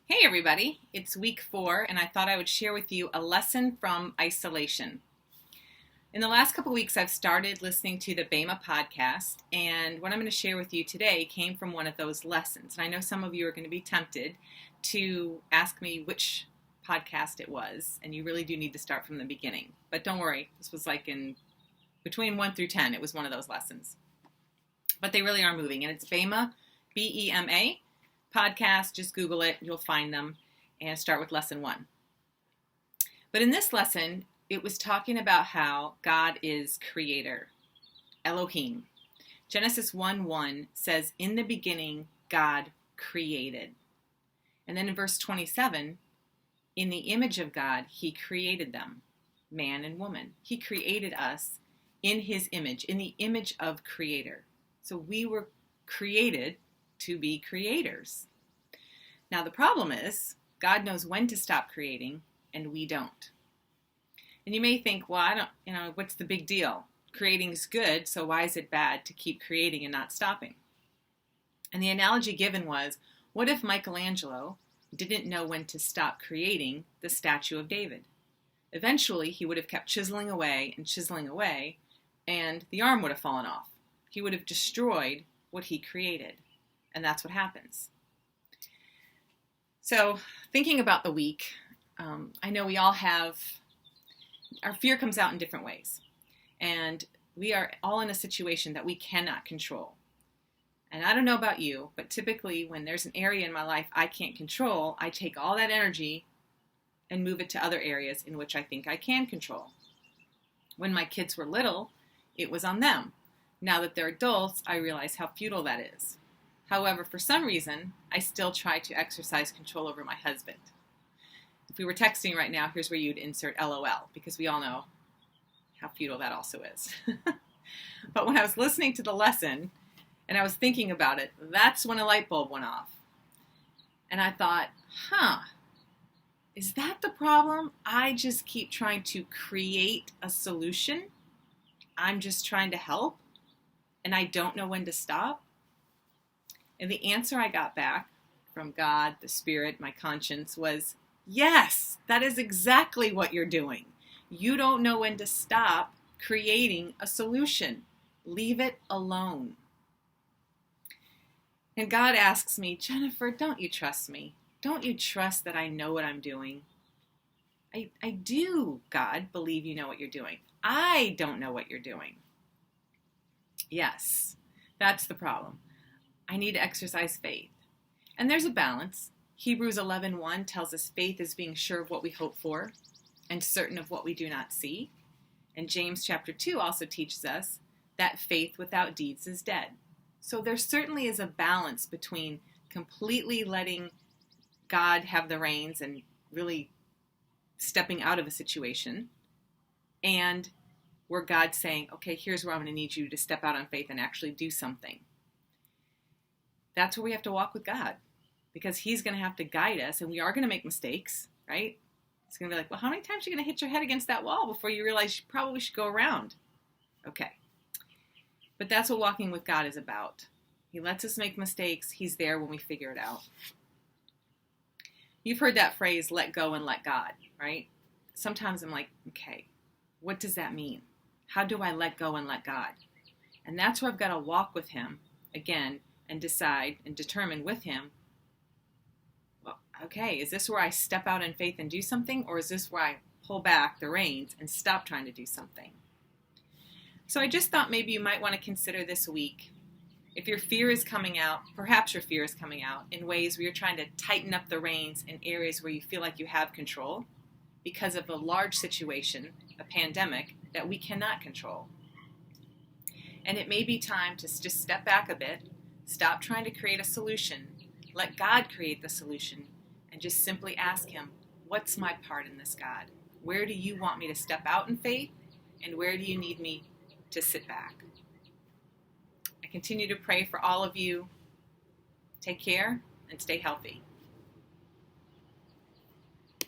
Hey everybody, it's week 4 and I thought I would share with you a lesson from isolation. In the last couple weeks I've started listening to the Bema podcast, and what I'm going to share with you today came from one of those lessons. And I know some of you are going to be tempted to ask me which podcast it was, and you really do need to start from the beginning. But don't worry, this was like in between 1 through 10, it was one of those lessons. But they really are moving, and it's Bema, B-E-M-A. podcast, just Google it, you'll find them, and start with lesson 1. But in this lesson, it was talking about how God is creator, Elohim. Genesis 1:1 says, "In the beginning, God created." And then in verse 27, "In the image of God, he created them, man and woman." He created us in his image, in the image of creator. So we were created to be creators. Now the problem is, God knows when to stop creating, and we don't. And you may think, well, what's the big deal? Creating is good, so why is it bad to keep creating and not stopping? And the analogy given was, what if Michelangelo didn't know when to stop creating the statue of David? Eventually, he would have kept chiseling away, and the arm would have fallen off. He would have destroyed what he created. And that's what happens. So thinking about the week, I know we all have, our fear comes out in different ways. And we are all in a situation that we cannot control. And I don't know about you, but typically when there's an area in my life I can't control, I take all that energy and move it to other areas in which I think I can control. When my kids were little, it was on them. Now that they're adults, I realize how futile that is. However, for some reason, I still try to exercise control over my husband. If we were texting right now, here's where you'd insert LOL, because we all know how futile that also is. But when I was listening to the lesson, and I was thinking about it, that's when a light bulb went off. And I thought, is that the problem? I just keep trying to create a solution. I'm just trying to help, and I don't know when to stop. And the answer I got back from God, the Spirit, my conscience was, yes, that is exactly what you're doing. You don't know when to stop creating a solution. Leave it alone. And God asks me, Jennifer, don't you trust me? Don't you trust that I know what I'm doing? I do, God, believe you know what you're doing. I don't know what you're doing. Yes, that's the problem. I need to exercise faith. And there's a balance. Hebrews 11:1 tells us faith is being sure of what we hope for and certain of what we do not see. And James chapter 2 also teaches us that faith without deeds is dead. So there certainly is a balance between completely letting God have the reins and really stepping out of a situation, and where God's saying, okay, here's where I'm going to need you to step out on faith and actually do something. That's where we have to walk with God, because he's going to have to guide us, and we are going to make mistakes, right? It's going to be like, well, how many times are you going to hit your head against that wall before you realize you probably should go around? Okay. But that's what walking with God is about. He lets us make mistakes. He's there when we figure it out. You've heard that phrase, let go and let God, right? Sometimes I'm like, okay, what does that mean? How do I let go and let God? And that's where I've got to walk with him again and decide and determine with him, well, okay, is this where I step out in faith and do something, or is this where I pull back the reins and stop trying to do something? So I just thought maybe you might want to consider this week, if your fear is coming out, perhaps your fear is coming out in ways where you're trying to tighten up the reins in areas where you feel like you have control because of a large situation, a pandemic, that we cannot control. And it may be time to just step back a bit, stop trying to create a solution, let God create the solution, and just simply ask him, what's my part in this, God? Where do you want me to step out in faith, and where do you need me to sit back? I continue to pray for all of you. Take care and stay healthy.